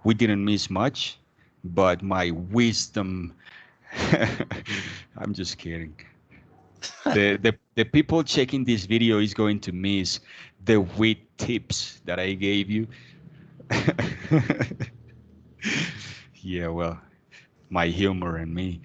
we didn't miss much, but my wisdom, I'm just kidding. The people checking this video is going to miss the wit tips that I gave you. Yeah, well, my humor and me.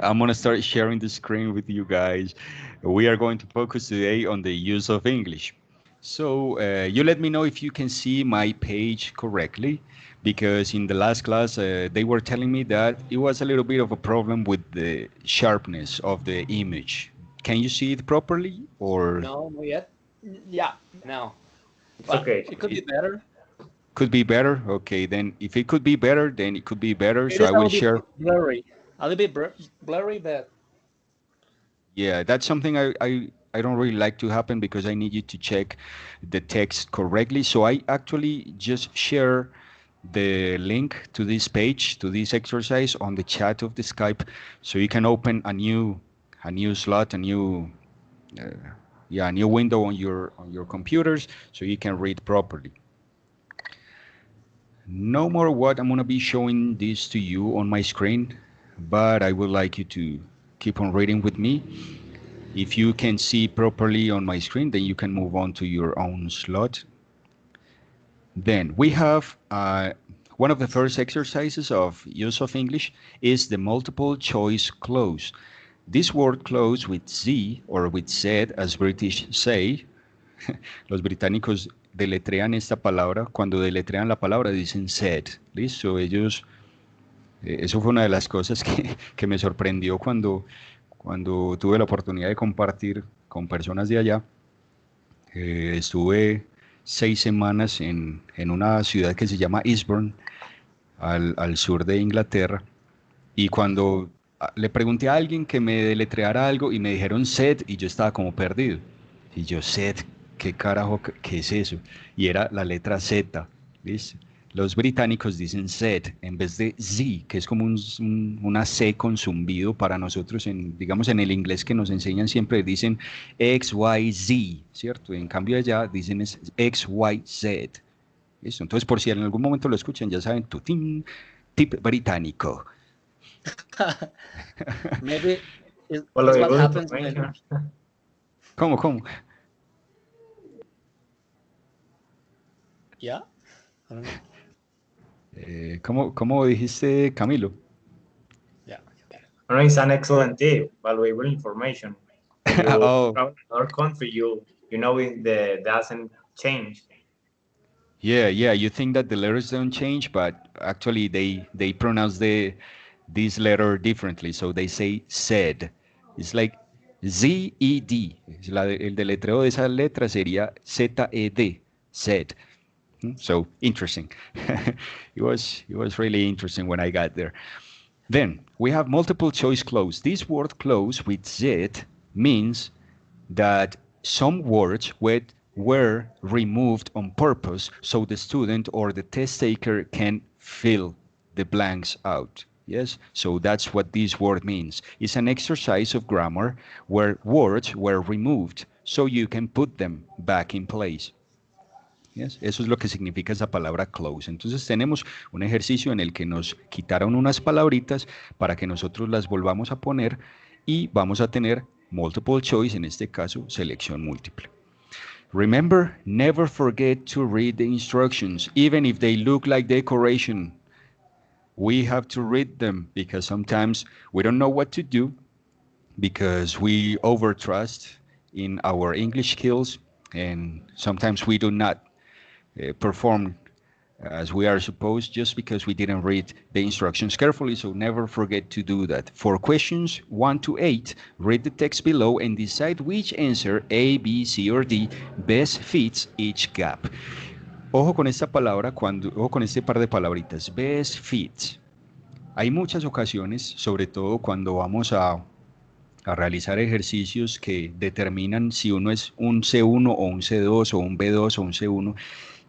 I'm gonna start sharing the screen with you guys. We are going to focus today on the use of English. So you let me know if you can see my page correctly, because in the last class they were telling me that it was a little bit of a problem with the sharpness of the image. Can you see it properly, or No, not yet. Yeah, now. It's But okay. it could be it better. could be better? Okay, then if it could be better, then it could be better. It So is I a will little bit share. blurry. A little bit blurry, but Yeah, that's something I don't really like to happen, because I need you to check the text correctly. So I actually just share the link to this page, to this exercise on the chat of the Skype, so you can open a new slot, uh, a new window on your computers, so you can read properly. No more what I'm gonna be showing this to you on my screen, but I would like you to keep on reading with me. If you can see properly on my screen, then you can move on to your own slot. Then we have one of the first exercises of use of English is the multiple choice clause. This word clause with Z or with Z, as British say, los británicos deletrean esta palabra, cuando deletrean la palabra dicen said, ¿listo? Ellos, eso fue una de las cosas que me sorprendió cuando tuve la oportunidad de compartir con personas de allá. Estuve 6 semanas en una ciudad que se llama Eastbourne, al sur de Inglaterra, y cuando le pregunté a alguien que me deletreara algo y me dijeron set, y yo estaba como perdido. Y yo, set, ¿qué carajo, qué es eso? Y era la letra Z, ¿listo? Los británicos dicen set en vez de Z, que es como una C con zumbido para nosotros, digamos en el inglés que nos enseñan siempre dicen X, Y, Z, ¿cierto? En cambio allá dicen es X, Y, Z. ¿Listo? Entonces, por si en algún momento lo escuchan, ya saben, tutín, tip británico. maybe it's what Valuable happens when. information. ¿Cómo? Yeah, I don't know. ¿Cómo dijiste, Camilo? Yeah, okay. No, it's an excellent tip. Valuable information. When you Oh, travel to another country, you know the doesn't change. yeah. You think that the letters don't change, but actually they pronounce this letter differently. So they say said. It's like Z-E-D. El deletreo de esa letra sería Z-E-D, said. So interesting. It was really interesting when I got there. Then we have multiple choice clause. This word clause with Z means that some words were removed on purpose so the student or the test taker can fill the blanks out. Yes, so that's what this word means. It's an exercise of grammar where words were removed so you can put them back in place. Yes, eso es lo que significa esa palabra close. Entonces tenemos un ejercicio en el que nos quitaron unas palabritas para que nosotros las volvamos a poner, y vamos a tener multiple choice, en este caso selección múltiple. Remember, never forget to read the instructions, even if they look like decoration. We have to read them, because sometimes we don't know what to do because we overtrust in our English skills, and sometimes we do not perform as we are supposed just because we didn't read the instructions carefully. So never forget to do that. For questions 1 to 8, read the text below and decide which answer A, B, C, or D best fits each gap. Ojo con esta palabra, ojo con este par de palabritas, best fits. Hay muchas ocasiones, sobre todo cuando vamos a realizar ejercicios que determinan si uno es un C1 o un C2 o un B2 o un C1,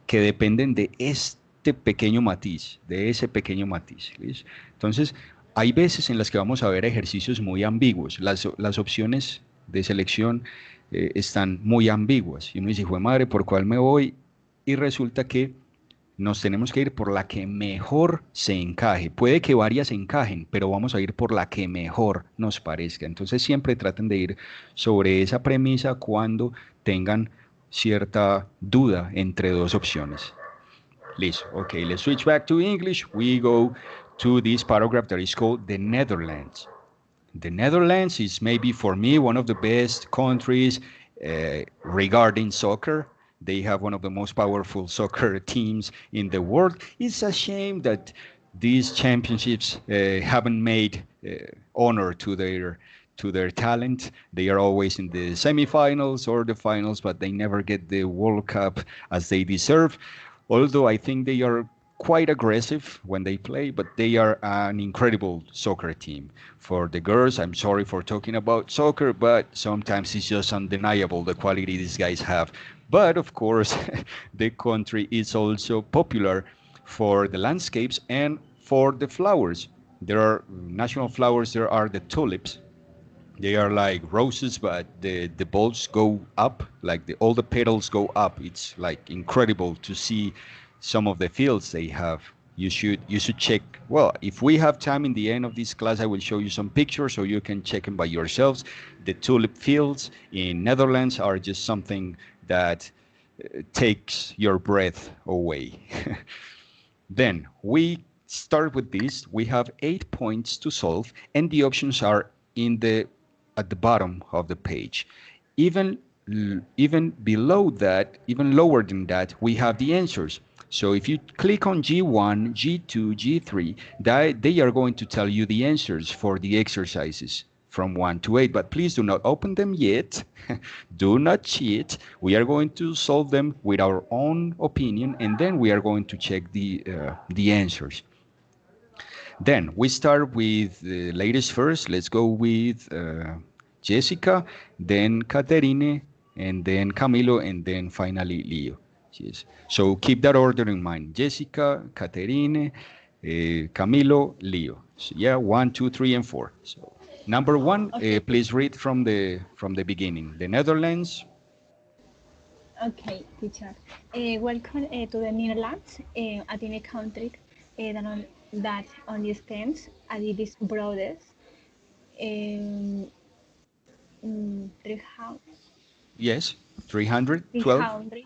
que dependen de este pequeño matiz, de ese pequeño matiz. ¿Listo? Entonces, hay veces en las que vamos a ver ejercicios muy ambiguos. Las opciones de selección están muy ambiguas. Y uno dice, hijo de madre, ¿por cuál me voy? Y resulta que nos tenemos que ir por la que mejor se encaje. Puede que varias encajen, pero vamos a ir por la que mejor nos parezca. Entonces siempre traten de ir sobre esa premisa cuando tengan cierta duda entre dos opciones. Listo. Okay, let's switch back to English. We go to this paragraph that is called the Netherlands. The Netherlands is maybe for me one of the best countries regarding soccer. They have one of the most powerful soccer teams in the world. It's a shame that these championships haven't made honor to their talent. They are always in the semifinals or the finals, but they never get the World Cup as they deserve. Although I think they are quite aggressive when they play, but they are an incredible soccer team. For the girls, I'm sorry for talking about soccer, but sometimes it's just undeniable the quality these guys have. But of course, the country is also popular for the landscapes and for the flowers. There are national flowers, there are the tulips. They are like roses, but the bulbs go up, like all the petals go up. It's like incredible to see some of the fields they have. You should check. Well, if we have time in the end of this class, I will show you some pictures so you can check them by yourselves. The tulip fields in Netherlands are just something that takes your breath away. Then we start with this. We have 8 points to solve, and the options are in the at the bottom of the page. Even below that, even lower than that, we have the answers. So if you click on G1, G2, G3, they are going to tell you the answers for the exercises from 1 to 8, but please do not open them yet. Do not cheat. We are going to solve them with our own opinion, and then we are going to check the answers. Then we start with the ladies first. Let's go with Jessica, then Caterine, and then Camilo, and then finally Leo. Yes. So keep that order in mind. Jessica, Caterine, Camilo, Leo. So yeah, 1, 2, 3, and 4. So number 1, Okay. please read from the beginning. The Netherlands. Okay, teacher. Welcome to the Netherlands, a tiny country that only stands at its borders. 300, Yes, 312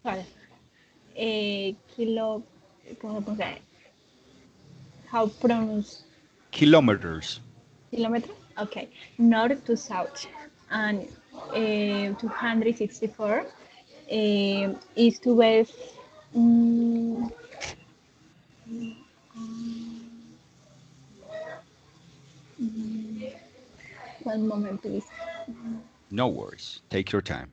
12 kilo, ¿cómo se pronuncia? How pronounce kilometers. kilometers? Okay, north to south, and 264 east to west. mm, One moment, please. No worries. Take your time.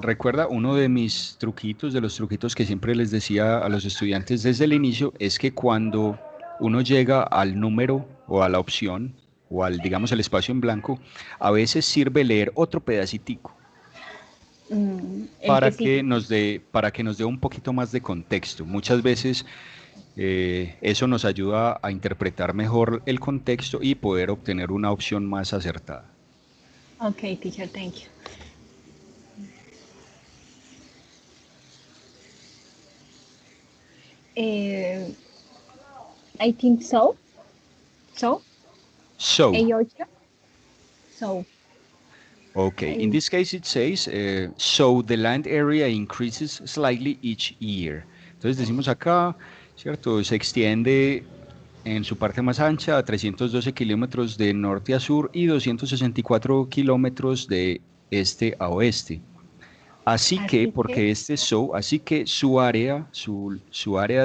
Recuerda, uno de mis truquitos, de los truquitos que siempre les decía a los estudiantes desde el inicio, es que cuando uno llega al número o a la opción o al, digamos, el espacio en blanco, a veces sirve leer otro pedacitico El que sí. para que nos dé un poquito más de contexto. Muchas veces eso nos ayuda a interpretar mejor el contexto y poder obtener una opción más acertada. Okay, teacher, thank you. I think so. So, So, A8. So, okay, in this case it says, so the land area increases slightly each year. Entonces decimos acá, ¿cierto? Se extiende en su parte más ancha a 312 kilómetros de norte a sur y 264 kilómetros de este a oeste. Así que, porque así que su área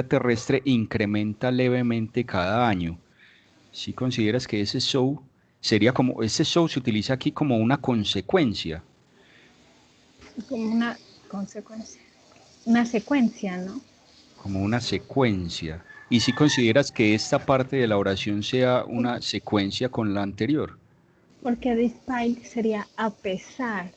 terrestre incrementa levemente cada año. Si consideras que ese so sería como, ese so se utiliza aquí como una consecuencia. como una consecuencia. Una secuencia, ¿no? Como una secuencia. Y si consideras que esta parte de la oración sea una secuencia con la anterior. Porque despite sería a pesar